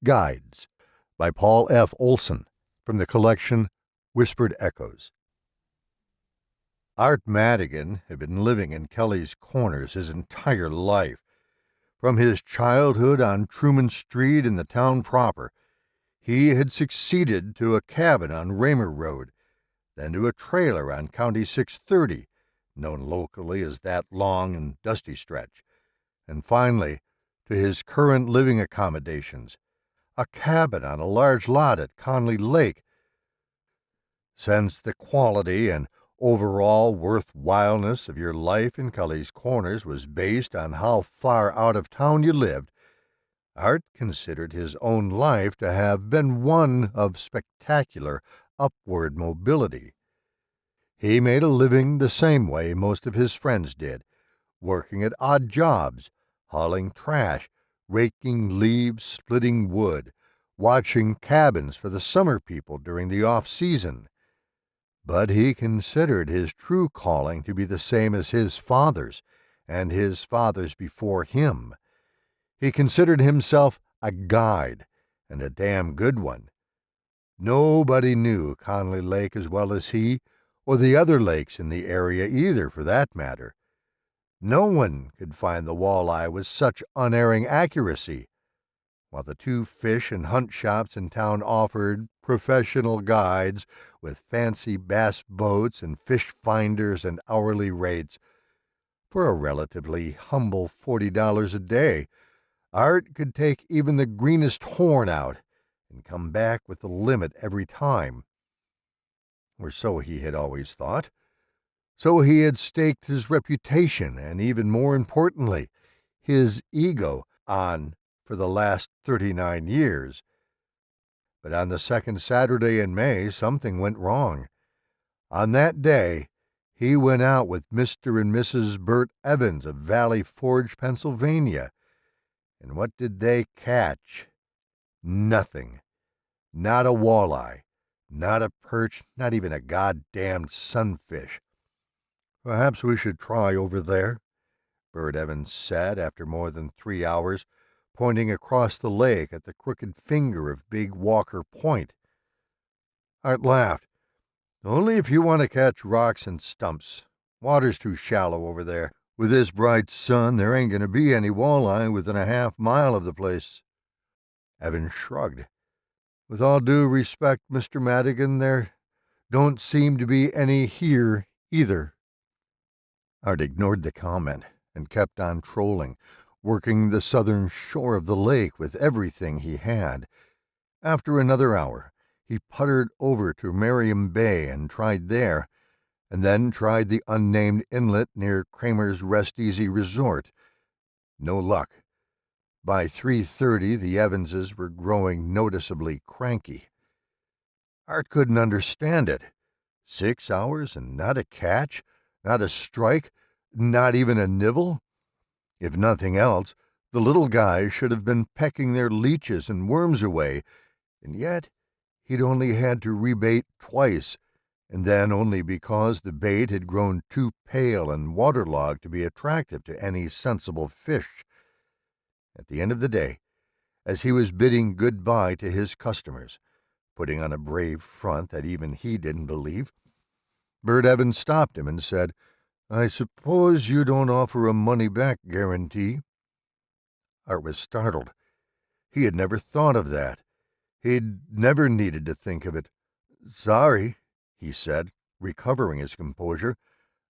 Guides by Paul F. Olson from the collection Whispered Echoes. Art Madigan had been living in Kelly's Corners his entire life. From his childhood on Truman Street in the town proper, he had succeeded to a cabin on Raymer Road, then to a trailer on County 630, known locally as that long and dusty stretch, and finally to his current living accommodations, a cabin on a large lot at Conley Lake. Since the quality and overall worthwhileness of your life in Kelly's Corners was based on how far out of town you lived, Art considered his own life to have been one of spectacular upward mobility. He made a living the same way most of his friends did, working at odd jobs, hauling trash, raking leaves, splitting wood, watching cabins for the summer people during the off-season. But he considered his true calling to be the same as his father's, and his father's before him. He considered himself a guide, and a damn good one. Nobody knew Conley Lake as well as he, or the other lakes in the area either, for that matter. No one could find the walleye with such unerring accuracy. While the two fish and hunt shops in town offered professional guides with fancy bass boats and fish finders and hourly rates, for a relatively humble $40 a day, Art could take even the greenest horn out and come back with the limit every time. Or so he had always thought. So he had staked his reputation and, even more importantly, his ego on for the last 39 years. But on the second Saturday in May, something went wrong. On that day, he went out with Mr. and Mrs. Bert Evans of Valley Forge, Pennsylvania. And what did they catch? Nothing. Not a walleye, not a perch, not even a goddamned sunfish. "Perhaps we should try over there," Bert Evans said after more than 3 hours, pointing across the lake at the crooked finger of Big Walker Point. Art laughed. "Only if you want to catch rocks and stumps. Water's too shallow over there. With this bright sun, there ain't going to be any walleye within a half-mile of the place." Evans shrugged. "With all due respect, Mr. Madigan, there don't seem to be any here either." Art ignored the comment and kept on trolling, working the southern shore of the lake with everything he had. After another hour, he puttered over to Merriam Bay and tried there, and then tried the unnamed inlet near Kramer's Rest Easy Resort. No luck. By 3:30, the Evanses were growing noticeably cranky. Art couldn't understand it. 6 hours and not a catch, not a strike, not even a nibble. If nothing else, the little guys should have been pecking their leeches and worms away, and yet he'd only had to rebait twice, and then only because the bait had grown too pale and waterlogged to be attractive to any sensible fish. At the end of the day, as he was bidding good-bye to his customers, putting on a brave front that even he didn't believe, Bert Evans stopped him and said, "I suppose you don't offer a money-back guarantee?" Art was startled. He had never thought of that. He'd never needed to think of it. "Sorry," he said, recovering his composure.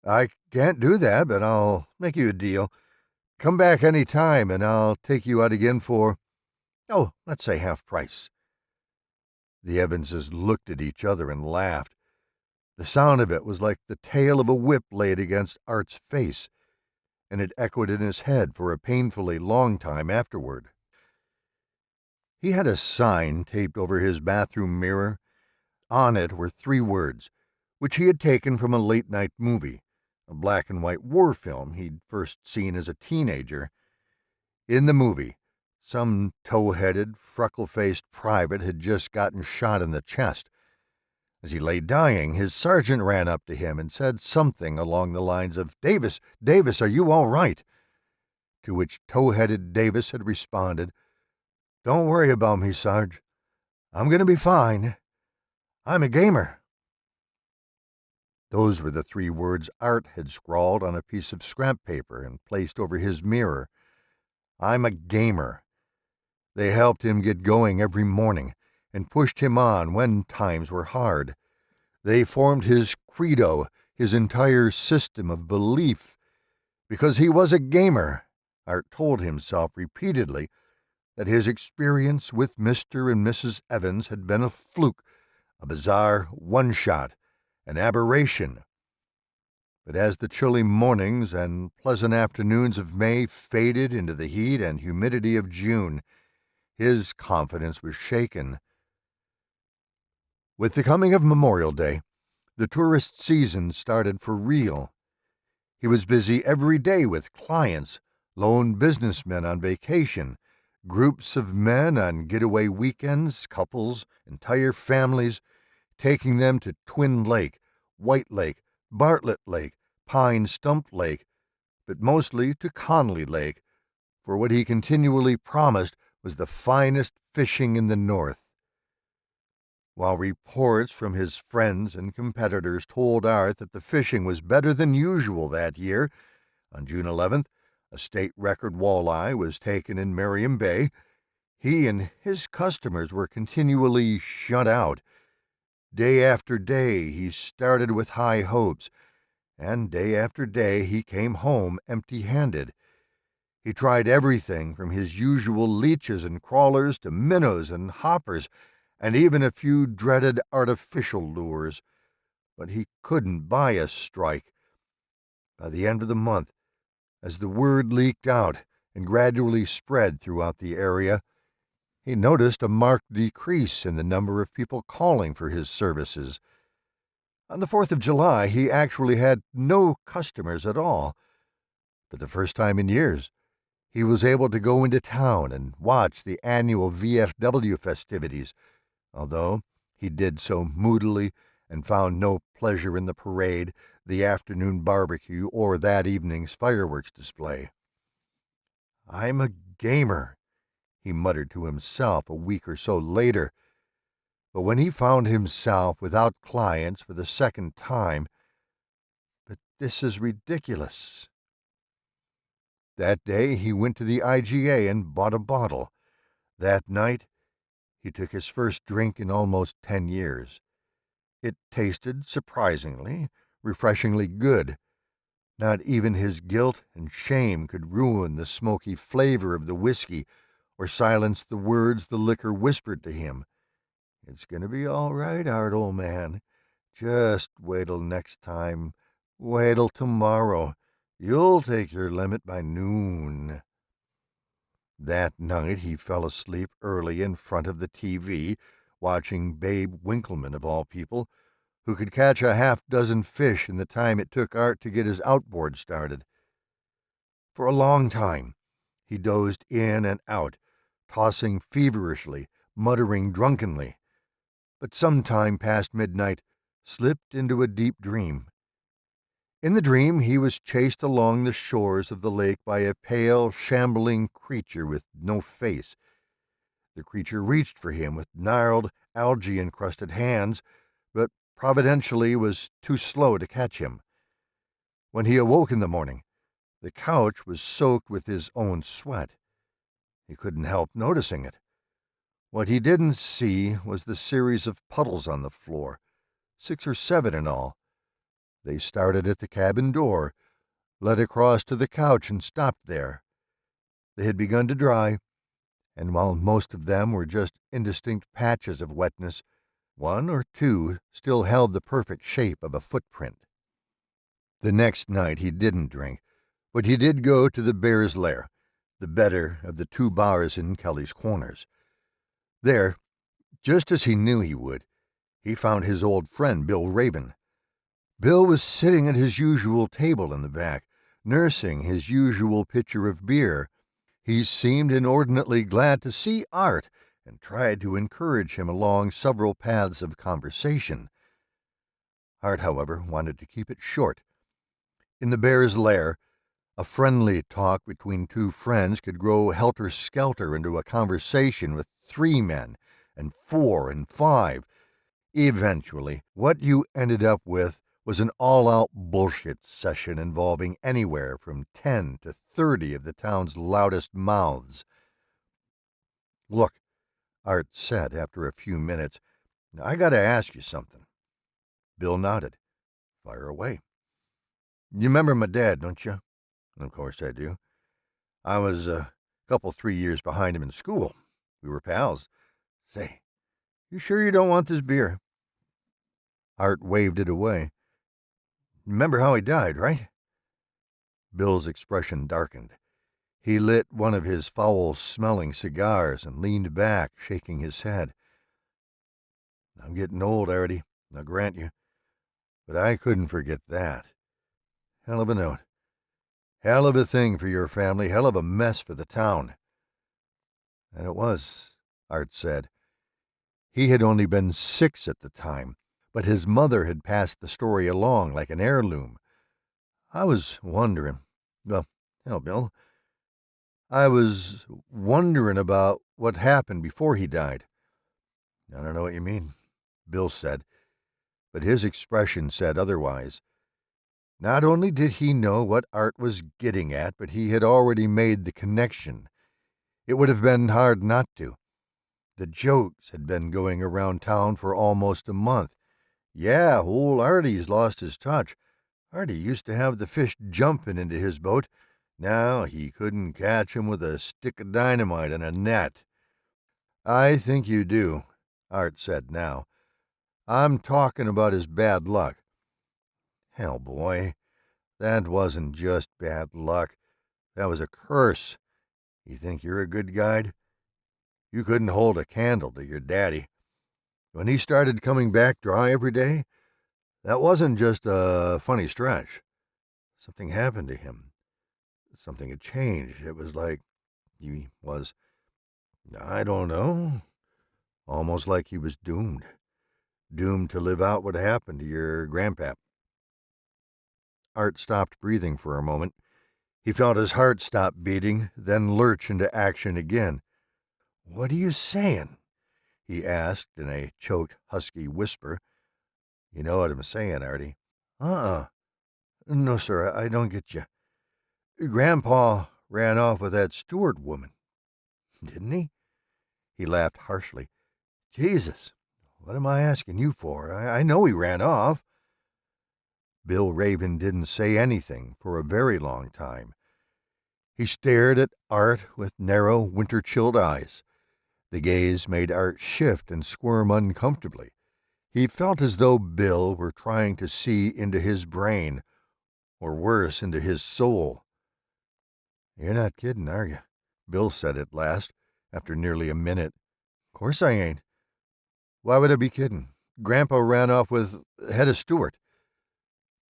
"I can't do that, but I'll make you a deal. Come back any time, and I'll take you out again for, let's say half price." The Evanses looked at each other and laughed. The sound of it was like the tail of a whip laid against Art's face, and it echoed in his head for a painfully long time afterward. He had a sign taped over his bathroom mirror. On it were 3 words, which he had taken from a late-night movie, a black-and-white war film he'd first seen as a teenager. In the movie, some tow-headed, freckle-faced private had just gotten shot in the chest. As he lay dying, his sergeant ran up to him and said something along the lines of, Davis, are you all right?" To which tow-headed Davis had responded, "Don't worry about me, Sarge. I'm gonna be fine. I'm a gamer." Those were the 3 words Art had scrawled on a piece of scrap paper and placed over his mirror. I'm a gamer. They helped him get going every morning and pushed him on when times were hard. They formed his credo, his entire system of belief. Because he was a gamer, Art told himself repeatedly that his experience with Mr. and Mrs. Evans had been a fluke, a bizarre one-shot, an aberration. But as the chilly mornings and pleasant afternoons of May faded into the heat and humidity of June, his confidence was shaken. With the coming of Memorial Day, the tourist season started for real. He was busy every day with clients, lone businessmen on vacation, groups of men on getaway weekends, couples, entire families, taking them to Twin Lake, White Lake, Bartlett Lake, Pine Stump Lake, but mostly to Conley Lake, for what he continually promised was the finest fishing in the North. While reports from his friends and competitors told Art that the fishing was better than usual that year, on June 11th, a state record walleye was taken in Merriam Bay. He and his customers were continually shut out. Day after day he started with high hopes, and day after day he came home empty-handed. He tried everything from his usual leeches and crawlers to minnows and hoppers, and even a few dreaded artificial lures, but he couldn't buy a strike. By the end of the month, as the word leaked out and gradually spread throughout the area, he noticed a marked decrease in the number of people calling for his services. On the 4th of July, he actually had no customers at all. For the first time in years, he was able to go into town and watch the annual VFW festivities, although he did so moodily and found no pleasure in the parade, the afternoon barbecue, or that evening's fireworks display. "I'm a gamer," he muttered to himself a week or so later. But when he found himself without clients for the second time, "But this is ridiculous." That day he went to the IGA and bought a bottle. That night he took his first drink in almost 10 years. It tasted surprisingly, refreshingly good. Not even his guilt and shame could ruin the smoky flavor of the whiskey or silence the words the liquor whispered to him. "It's going to be all right, Art, old man. Just wait till next time. Wait till tomorrow. You'll take your limit by noon." That night he fell asleep early in front of the TV, watching Babe Winkleman, of all people, who could catch a half-dozen fish in the time it took Art to get his outboard started. For a long time he dozed in and out, tossing feverishly, muttering drunkenly, but sometime past midnight slipped into a deep dream. In the dream he was chased along the shores of the lake by a pale, shambling creature with no face. The creature reached for him with gnarled, algae-encrusted hands, but providentially was too slow to catch him. When he awoke in the morning, the couch was soaked with his own sweat. He couldn't help noticing it. What he didn't see was the series of puddles on the floor, 6 or 7 in all. They started at the cabin door, led across to the couch, and stopped there. They had begun to dry, and while most of them were just indistinct patches of wetness, 1 or 2 still held the perfect shape of a footprint. The next night he didn't drink, but he did go to the Bear's Lair, the better of the 2 bars in Kelly's Corners. There, just as he knew he would, he found his old friend Bill Raven. Bill was sitting at his usual table in the back, nursing his usual pitcher of beer. He seemed inordinately glad to see Art and tried to encourage him along several paths of conversation. Art, however, wanted to keep it short. In the Bear's Lair, A friendly talk between two friends could grow helter-skelter into a conversation with 3 men, and 4 and 5. Eventually, what you ended up with was an all-out bullshit session involving anywhere from 10 to 30 of the town's loudest mouths. "Look," Art said after a few minutes, "I gotta ask you something." Bill nodded. "Fire away." "You remember my dad, don't you?" "Of course I do. I was a couple 3 years behind him in school. We were pals. Say, you sure you don't want this beer?" Art waved it away. "Remember how he died, right?" Bill's expression darkened. He lit one of his foul-smelling cigars and leaned back, shaking his head. "I'm getting old, Artie, I'll grant you, but I couldn't forget that. Hell of a note. Hell of a thing for your family, hell of a mess for the town." "And it was," Art said. He had only been 6 at the time, but his mother had passed the story along like an heirloom. "I was wondering, well, hell, Bill, I was wondering about what happened before he died." "I don't know what you mean," Bill said, but his expression said otherwise. Not only did he know what Art was getting at, but he had already made the connection. It would have been hard not to. The jokes had been going around town for almost a month. "Yeah, old Artie's lost his touch. Artie used to have the fish jumping into his boat. Now he couldn't catch 'em with a stick of dynamite and a net." "I think you do," Art said now. "I'm talking about his bad luck." "Hell, boy, that wasn't just bad luck. That was a curse. You think you're a good guide? You couldn't hold a candle to your daddy. When he started coming back dry every day, that wasn't just a funny stretch. Something happened to him. Something had changed. It was like he was, I don't know, almost like he was doomed. Doomed to live out what happened to your grandpap." Art stopped breathing for a moment. He felt his heart stop beating, then lurch into action again. "What are you saying?" he asked in a choked, husky whisper. "You know what I'm saying, Artie." "Uh-uh. No, sir, I don't get you. Grandpa ran off with that Stewart woman, didn't he?" He laughed harshly. "Jesus, what am I asking you for? I know he ran off." Bill Raven didn't say anything for a very long time. He stared at Art with narrow, winter-chilled eyes. The gaze made Art shift and squirm uncomfortably. He felt as though Bill were trying to see into his brain, or worse, into his soul. "You're not kidding, are you?" Bill said at last, after nearly a minute. "Course I ain't. Why would I be kidding? Grandpa ran off with Hedda Stewart."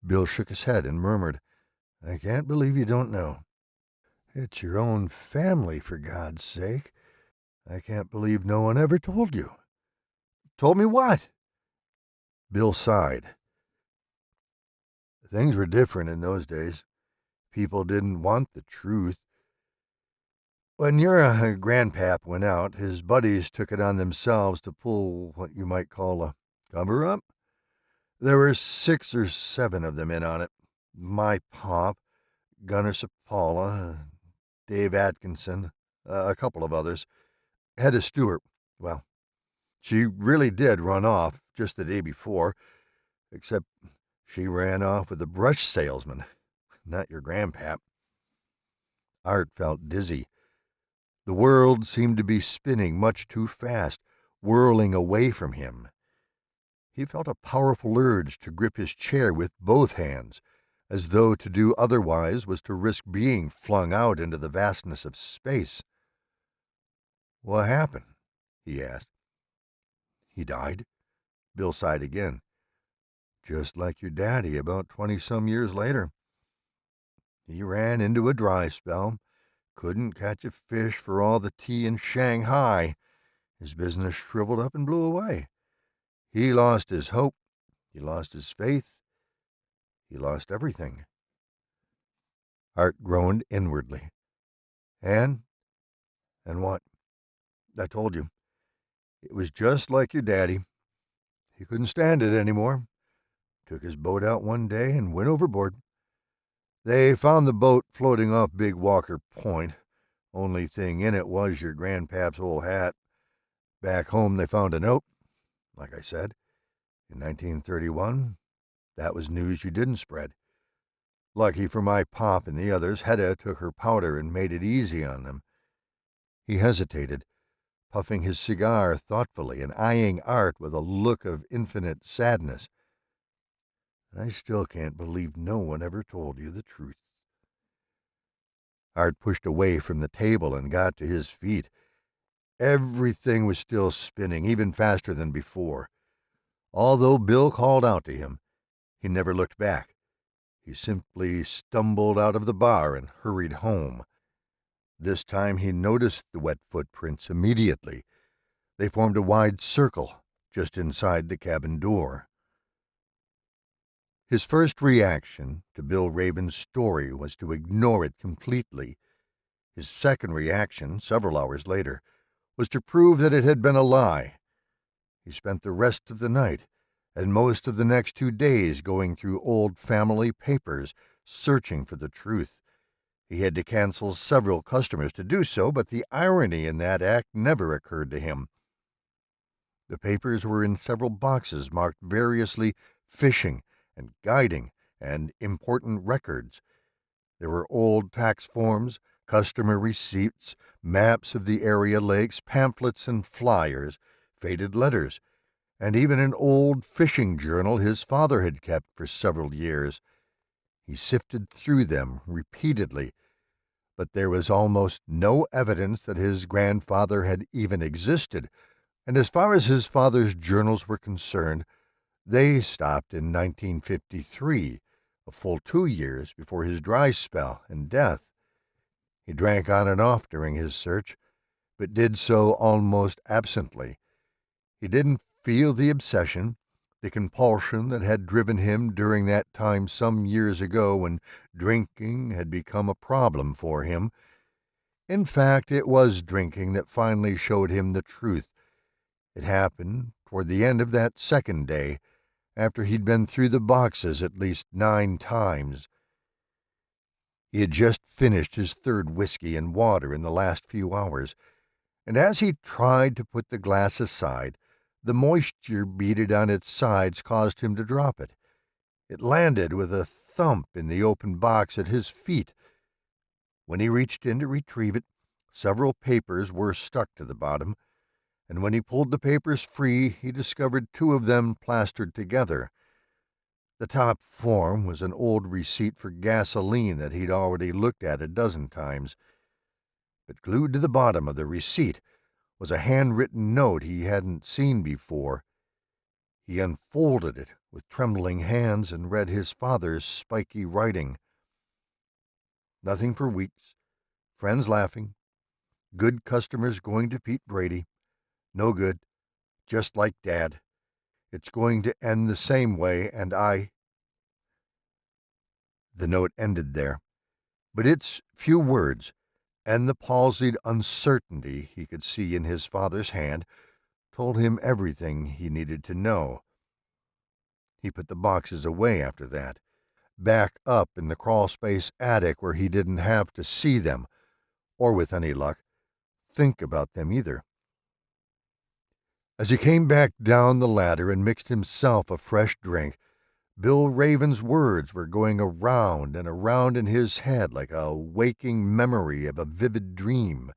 Bill shook his head and murmured, "I can't believe you don't know." "It's your own family, for God's sake. I can't believe no one ever told you." "Told me what?" Bill sighed. "Things were different in those days. People didn't want the truth. When your grandpap went out, his buddies took it on themselves to pull what you might call a cover-up. There were 6 or 7 of them in on it. My pop, Gunnar Sapala, Dave Atkinson, a couple of others. Hedda Stewart, well, she really did run off just the day before, except she ran off with a brush salesman, not your grandpap." Art felt dizzy. The world seemed to be spinning much too fast, whirling away from him. He felt a powerful urge to grip his chair with both hands, as though to do otherwise was to risk being flung out into the vastness of space. "What happened?" he asked. "He died?" Bill sighed again. "Just like your daddy about 20-some years later. He ran into a dry spell, couldn't catch a fish for all the tea in Shanghai. His business shriveled up and blew away. He lost his hope, he lost his faith, he lost everything." Art groaned inwardly. And what? I told you. It was just like your daddy. He couldn't stand it anymore. Took his boat out one day and went overboard. They found the boat floating off Big Walker Point. Only thing in it was your grandpap's old hat. Back home they found a note. Like I said, in 1931, that was news you didn't spread. Lucky for my pop and the others, Hedda took her powder and made it easy on them. He hesitated, puffing his cigar thoughtfully and eyeing Art with a look of infinite sadness. I still can't believe no one ever told you the truth. Art pushed away from the table and got to his feet. Everything was still spinning, even faster than before. Although Bill called out to him, he never looked back. He simply stumbled out of the bar and hurried home. This time he noticed the wet footprints immediately. They formed a wide circle just inside the cabin door. His first reaction to Bill Raven's story was to ignore it completely. His second reaction, several hours later, was to prove that it had been a lie. He spent the rest of the night and most of the next 2 days going through old family papers, searching for the truth. He had to cancel several customers to do so, but the irony in that act never occurred to him. The papers were in several boxes marked variously fishing and guiding and important records. There were old tax forms, customer receipts, maps of the area lakes, pamphlets and flyers, faded letters, and even an old fishing journal his father had kept for several years. He sifted through them repeatedly, but there was almost no evidence that his grandfather had even existed, and as far as his father's journals were concerned, they stopped in 1953, a full 2 years before his dry spell and death. He drank on and off during his search, but did so almost absently. He didn't feel the obsession, the compulsion that had driven him during that time some years ago when drinking had become a problem for him. In fact, it was drinking that finally showed him the truth. It happened toward the end of that second day, after he'd been through the boxes at least 9 times. He had just finished his third whiskey and water in the last few hours, and as he tried to put the glass aside, the moisture beaded on its sides caused him to drop it. It landed with a thump in the open box at his feet. When he reached in to retrieve it, several papers were stuck to the bottom, and when he pulled the papers free, he discovered 2 of them plastered together. The top form was an old receipt for gasoline that he'd already looked at a dozen times. But glued to the bottom of the receipt was a handwritten note he hadn't seen before. He unfolded it with trembling hands and read his father's spiky writing. Nothing for weeks. Friends laughing. Good customers going to Pete Brady. No good. Just like Dad. It's going to end the same way, and I... The note ended there, but its few words, and the palsied uncertainty he could see in his father's hand, told him everything he needed to know. He put the boxes away after that, back up in the crawlspace attic where he didn't have to see them, or with any luck, think about them either. As he came back down the ladder and mixed himself a fresh drink, Bill Raven's words were going around and around in his head like a waking memory of a vivid dream.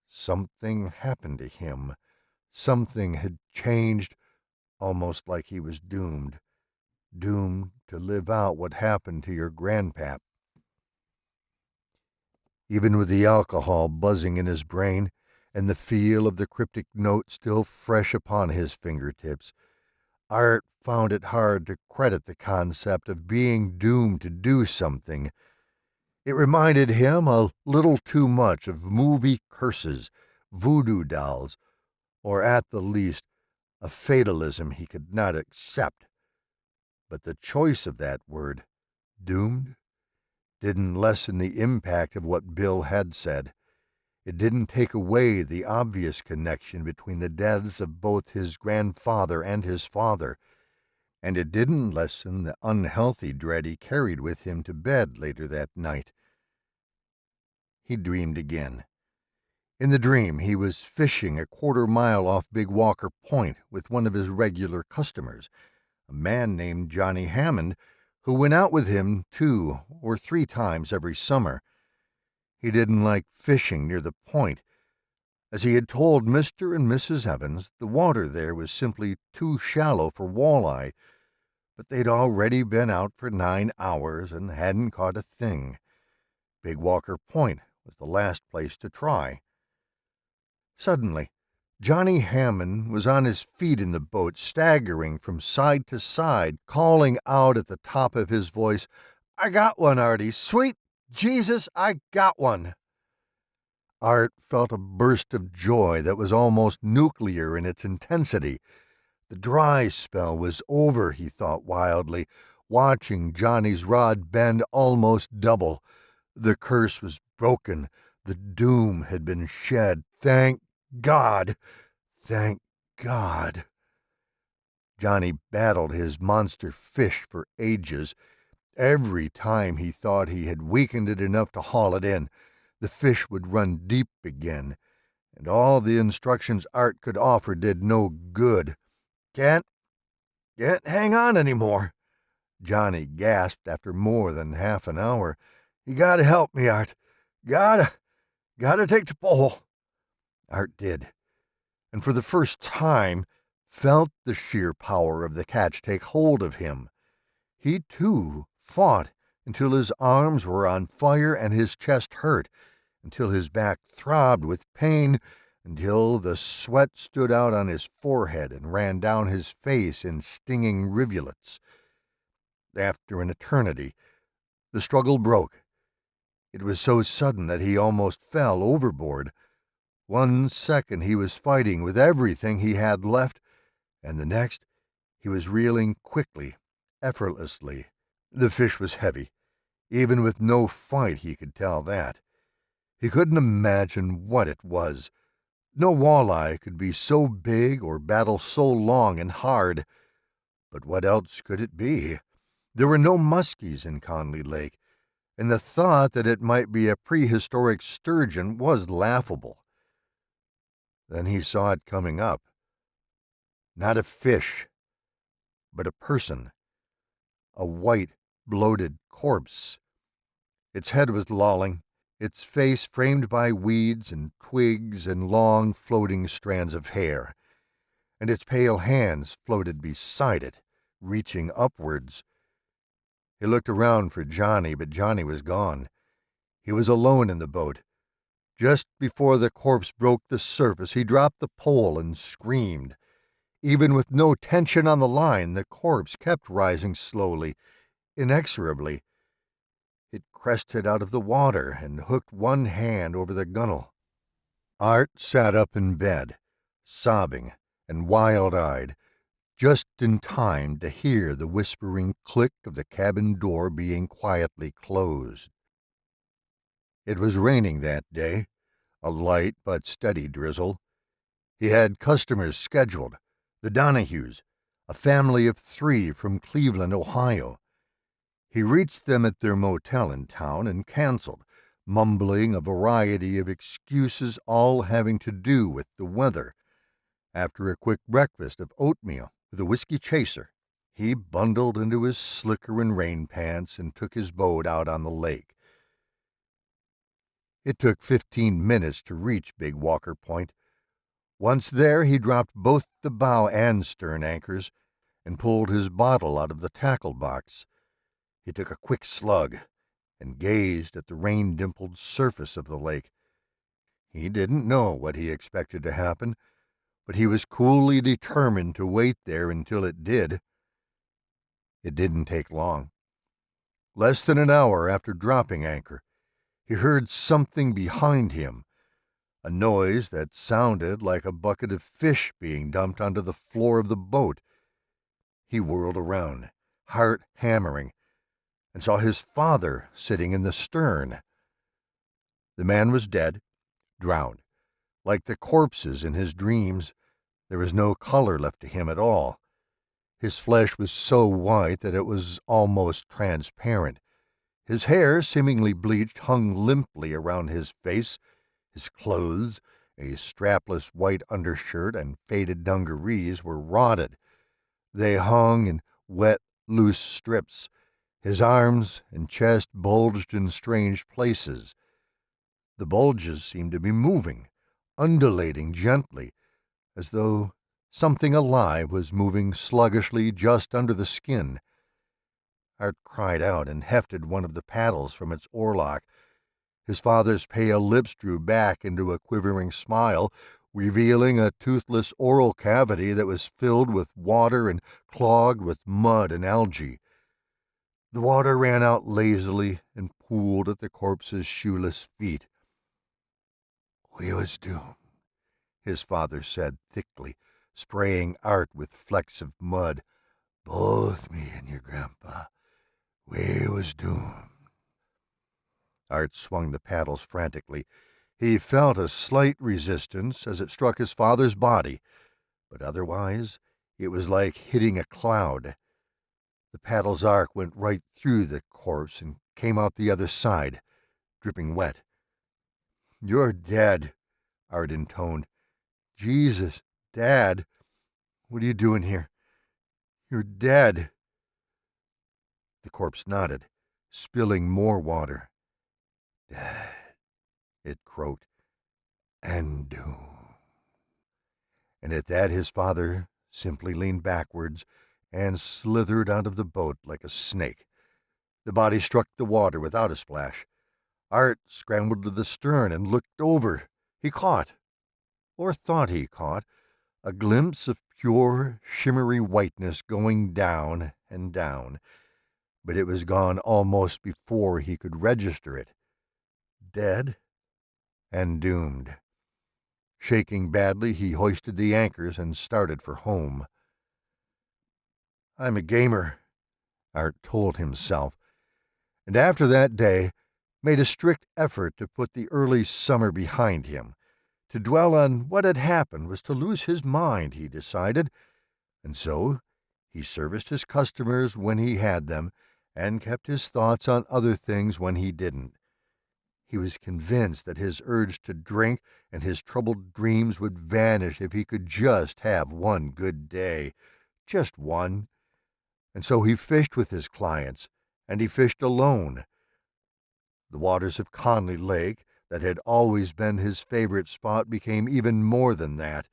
Something happened to him. Something had changed, almost like he was doomed. Doomed to live out what happened to your grandpap. Even with the alcohol buzzing in his brain and the feel of the cryptic note still fresh upon his fingertips, Art found it hard to credit the concept of being doomed to do something. It reminded him a little too much of movie curses, voodoo dolls, or at the least, a fatalism he could not accept. But the choice of that word, doomed, didn't lessen the impact of what Bill had said. It didn't take away the obvious connection between the deaths of both his grandfather and his father, and it didn't lessen the unhealthy dread he carried with him to bed later that night. He dreamed again. In the dream, he was fishing a quarter-mile off Big Walker Point with one of his regular customers, a man named Johnny Hammond, who went out with him 2 or 3 times every summer. He didn't like fishing near the point. As he had told Mr. and Mrs. Evans, the water there was simply too shallow for walleye, but they'd already been out for 9 hours and hadn't caught a thing. Big Walker Point was the last place to try. Suddenly, Johnny Hammond was on his feet in the boat, staggering from side to side, calling out at the top of his voice, "I got one, Artie! Sweet Jesus, I got one!" Art felt a burst of joy that was almost nuclear in its intensity. The dry spell was over, he thought wildly, watching Johnny's rod bend almost double. The curse was broken. The doom had been shed. Thank God! Thank God! Johnny battled his monster fish for ages. Every time he thought he had weakened it enough to haul it in, the fish would run deep again, and all the instructions Art could offer did no good. Can't hang on any more," Johnny gasped after more than half an hour. "You gotta help me, Art. Gotta take the pole." Art did, and for the first time felt the sheer power of the catch take hold of him. He, too, fought until his arms were on fire and his chest hurt, until his back throbbed with pain, until the sweat stood out on his forehead and ran down his face in stinging rivulets. After an eternity, the struggle broke. It was so sudden that he almost fell overboard. 1 second he was fighting with everything he had left, and the next he was reeling quickly, effortlessly. The fish was heavy. Even with no fight he could tell that. He couldn't imagine what it was. No walleye could be so big or battle so long and hard. But what else could it be? There were no muskies in Conley Lake, and the thought that it might be a prehistoric sturgeon was laughable. Then he saw it coming up. Not a fish, but a person. A white, bloated corpse. Its head was lolling, its face framed by weeds and twigs and long floating strands of hair, and its pale hands floated beside it, reaching upwards. He looked around for Johnny, but Johnny was gone. He was alone in the boat. Just before the corpse broke the surface, he dropped the pole and screamed. Even with no tension on the line, the corpse kept rising slowly, inexorably. It crested out of the water and hooked one hand over the gunwale. Art sat up in bed, sobbing and wild-eyed, just in time to hear the whispering click of the cabin door being quietly closed. It was raining that day, a light but steady drizzle. He had customers scheduled, the Donahues, a family of 3 from Cleveland, Ohio. He reached them at their motel in town and canceled, mumbling a variety of excuses all having to do with the weather. After a quick breakfast of oatmeal with a whiskey chaser, he bundled into his slicker and rain pants and took his boat out on the lake. It took 15 minutes to reach Big Walker Point. Once there, he dropped both the bow and stern anchors and pulled his bottle out of the tackle box. He took a quick slug and gazed at the rain-dimpled surface of the lake. He didn't know what he expected to happen, but he was coolly determined to wait there until it did. It didn't take long. Less than an hour after dropping anchor, he heard something behind him, a noise that sounded like a bucket of fish being dumped onto the floor of the boat. He whirled around, heart hammering, and saw his father sitting in the stern. The man was dead, drowned. Like the corpses in his dreams, there was no color left to him at all. His flesh was so white that it was almost transparent. His hair, seemingly bleached, hung limply around his face. His clothes, a strapless white undershirt and faded dungarees, were rotted. They hung in wet, loose strips. His arms and chest bulged in strange places. The bulges seemed to be moving, undulating gently, as though something alive was moving sluggishly just under the skin. Art cried out and hefted one of the paddles from its oarlock. His father's pale lips drew back into a quivering smile, revealing a toothless oral cavity that was filled with water and clogged with mud and algae. The water ran out lazily and pooled at the corpse's shoeless feet. "We was doomed," his father said thickly, spraying Art with flecks of mud. "Both me and your grandpa. We was doomed." Art swung the paddles frantically. He felt a slight resistance as it struck his father's body, but otherwise it was like hitting a cloud. The paddle's arc went right through the corpse and came out the other side, dripping wet. "You're dead," Art intoned. "Jesus, Dad, what are you doing here? You're dead." The corpse nodded, spilling more water. "Dead," it croaked, "and doomed." And at that his father simply leaned backwards and slithered out of the boat like a snake. The body struck the water without a splash. Art scrambled to the stern and looked over. He caught, or thought he caught, a glimpse of pure, shimmery whiteness going down and down, but it was gone almost before he could register it. Dead and doomed. Shaking badly, he hoisted the anchors and started for home. "I'm a gamer," Art told himself, and after that day made a strict effort to put the early summer behind him. To dwell on what had happened was to lose his mind, he decided, and so he serviced his customers when he had them and kept his thoughts on other things when he didn't. He was convinced that his urge to drink and his troubled dreams would vanish if he could just have one good day, just one. And so he fished with his clients, and he fished alone. The waters of Conley Lake, that had always been his favorite spot, became even more than that.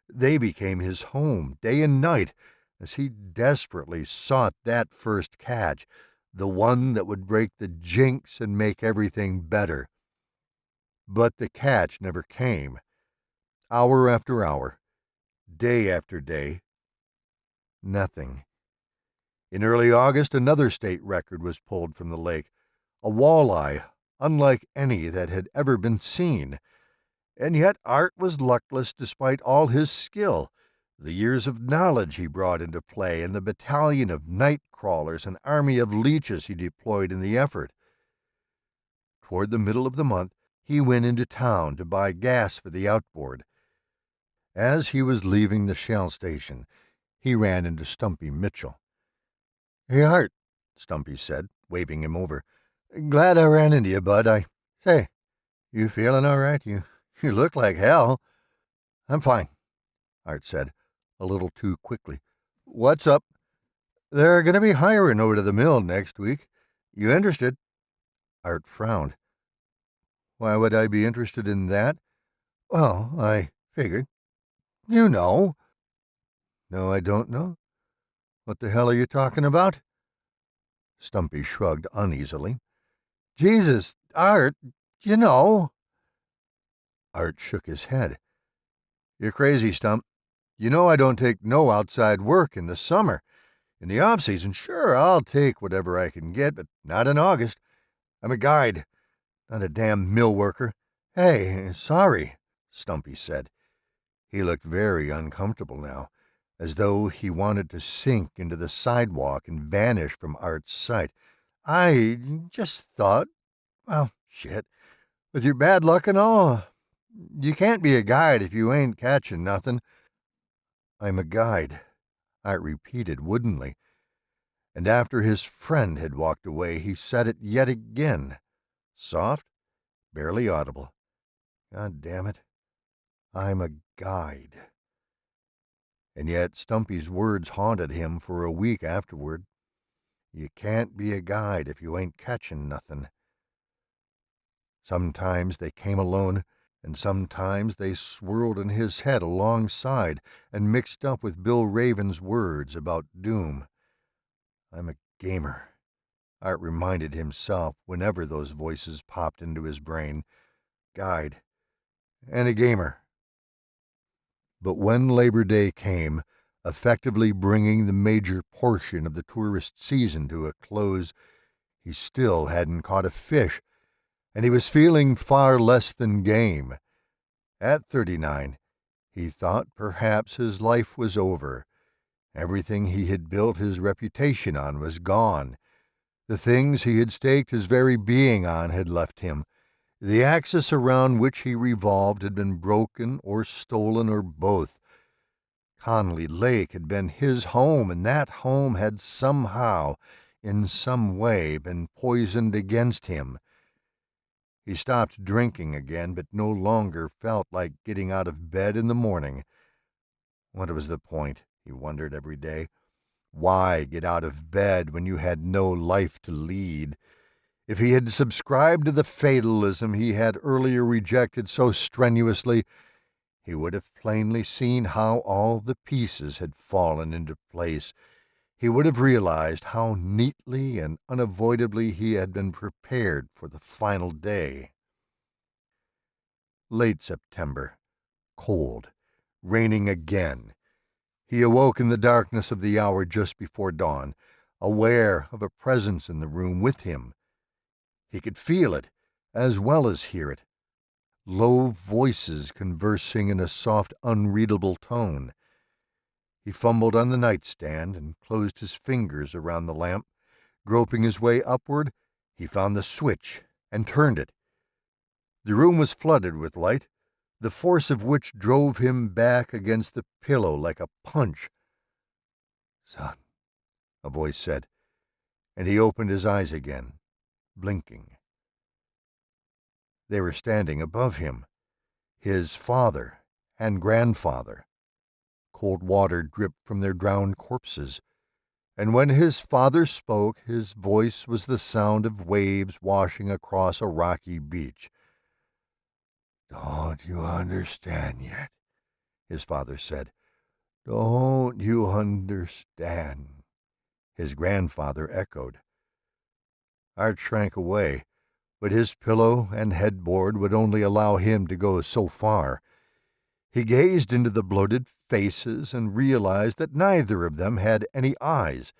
They became his home, day and night, as he desperately sought that first catch, the one that would break the jinx and make everything better. But the catch never came. Hour after hour, day after day, nothing. In early August, another state record was pulled from the lake, a walleye unlike any that had ever been seen. And yet Art was luckless despite all his skill, the years of knowledge he brought into play, and the battalion of night crawlers and army of leeches he deployed in the effort. Toward the middle of the month, he went into town to buy gas for the outboard. As he was leaving the Shell station, he ran into Stumpy Mitchell. "Hey, Art," Stumpy said, waving him over. "Glad I ran into you, bud. Say, you feeling all right? You look like hell." "I'm fine," Art said, a little too quickly. "What's up?" "They're going to be hiring over to the mill next week. You interested?" Art frowned. "Why would I be interested in that?" "Well, I figured. You know." "No, I don't know. What the hell are you talking about?" Stumpy shrugged uneasily. "Jesus, Art, you know." Art shook his head. "You're crazy, Stump. You know I don't take no outside work in the summer. In the off-season, sure, I'll take whatever I can get, but not in August. I'm a guide, not a damn mill worker." "Hey, sorry," Stumpy said. He looked very uncomfortable now, as though he wanted to sink into the sidewalk and vanish from Art's sight. I just thought, well, shit, with your bad luck and all, you can't be a guide if you ain't catching nothing. I'm a guide, Art repeated woodenly, and after his friend had walked away, he said it yet again, soft, barely audible. God damn it, I'm a guide. And yet Stumpy's words haunted him for a week afterward. You can't be a guide if you ain't catching nothing. Sometimes they came alone, and sometimes they swirled in his head alongside and mixed up with Bill Raven's words about doom. I'm a gamer, Art reminded himself whenever those voices popped into his brain. Guide and a gamer. But when Labor Day came, effectively bringing the major portion of the tourist season to a close, he still hadn't caught a fish, and he was feeling far less than game. At 39, he thought perhaps his life was over. Everything he had built his reputation on was gone. The things he had staked his very being on had left him. The axis around which he revolved had been broken or stolen or both. Conley Lake had been his home, and that home had somehow, in some way, been poisoned against him. He stopped drinking again, but no longer felt like getting out of bed in the morning. What was the point, he wondered every day? Why get out of bed when you had no life to lead? If he had subscribed to the fatalism he had earlier rejected so strenuously, he would have plainly seen how all the pieces had fallen into place. He would have realized how neatly and unavoidably he had been prepared for the final day. Late September. Cold. Raining again. He awoke in the darkness of the hour just before dawn, aware of a presence in the room with him. He could feel it, as well as hear it. Low voices conversing in a soft, unreadable tone. He fumbled on the nightstand and closed his fingers around the lamp. Groping his way upward, he found the switch and turned it. The room was flooded with light, the force of which drove him back against the pillow like a punch. "Son," a voice said, and he opened his eyes again, blinking. They were standing above him, his father and grandfather. Cold water dripped from their drowned corpses, and when his father spoke, his voice was the sound of waves washing across a rocky beach. "Don't you understand yet?" his father said. "Don't you understand?" his grandfather echoed. Art shrank away, but his pillow and headboard would only allow him to go so far. He gazed into the bloated faces and realized that neither of them had any eyes.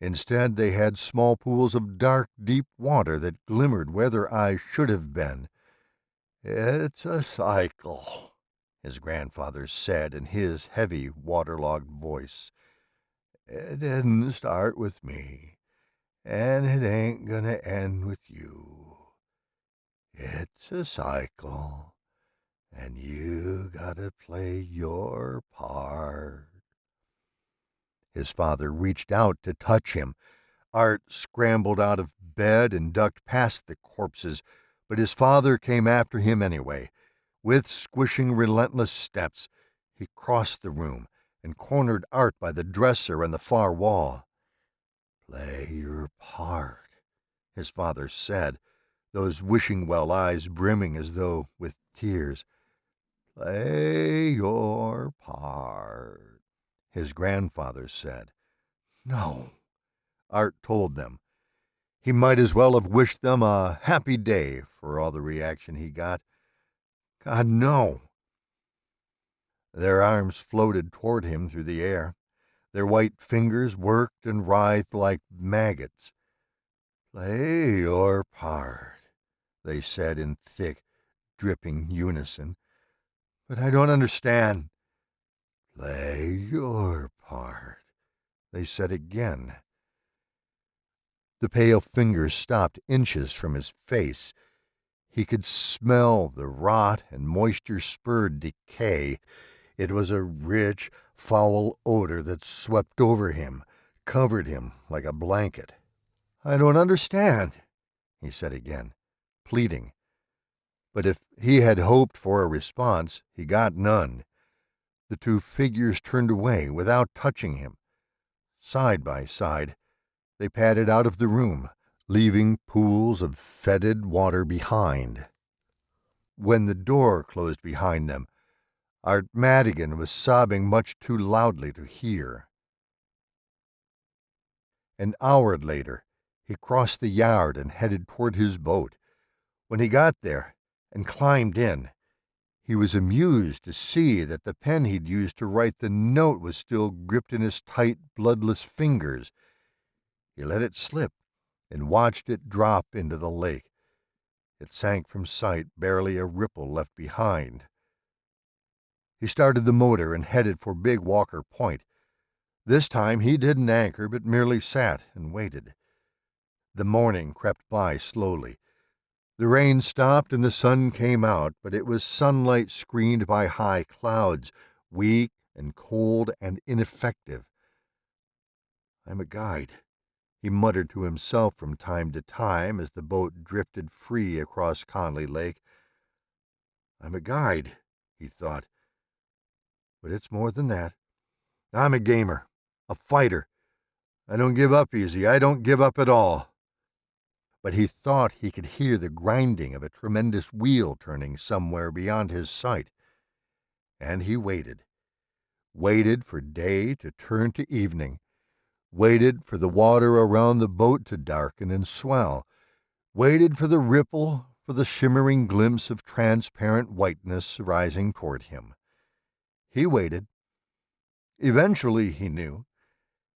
Instead, they had small pools of dark, deep water that glimmered where their eyes should have been. "It's a cycle," his grandfather said in his heavy, waterlogged voice. "It didn't start with me, and it ain't gonna end with you. It's a cycle, and you gotta play your part." His father reached out to touch him. Art scrambled out of bed and ducked past the corpses, but his father came after him anyway. With squishing, relentless steps, he crossed the room and cornered Art by the dresser on the far wall. "Play your part," his father said, those wishing-well eyes brimming as though with tears. "Play your part," his grandfather said. "No," Art told them. He might as well have wished them a happy day for all the reaction he got. "God, no." Their arms floated toward him through the air. Their white fingers worked and writhed like maggots. "Play your part," they said in thick, dripping unison. "But I don't understand." "Play your part," they said again. The pale fingers stopped inches from his face. He could smell the rot and moisture-spurred decay. It was a rich, foul odor that swept over him, covered him like a blanket. "I don't understand," he said again, pleading. But if he had hoped for a response, he got none. The two figures turned away without touching him. Side by side, they padded out of the room, leaving pools of fetid water behind. When the door closed behind them, Art Madigan was sobbing much too loudly to hear. An hour later, he crossed the yard and headed toward his boat. When he got there and climbed in, he was amused to see that the pen he'd used to write the note was still gripped in his tight, bloodless fingers. He let it slip and watched it drop into the lake. It sank from sight, barely a ripple left behind. He started the motor and headed for Big Walker Point. This time he didn't anchor, but merely sat and waited. The morning crept by slowly. The rain stopped and the sun came out, but it was sunlight screened by high clouds, weak and cold and ineffective. "I'm a guide," he muttered to himself from time to time as the boat drifted free across Conley Lake. "I'm a guide," he thought, "but it's more than that. I'm a gamer, a fighter. I don't give up easy. I don't give up at all." But he thought he could hear the grinding of a tremendous wheel turning somewhere beyond his sight. And he waited for day to turn to evening, waited for the water around the boat to darken and swell, waited for the ripple, for the shimmering glimpse of transparent whiteness rising toward him. He waited. Eventually, he knew,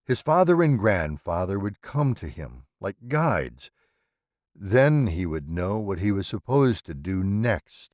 his father and grandfather would come to him like guides. Then he would know what he was supposed to do next.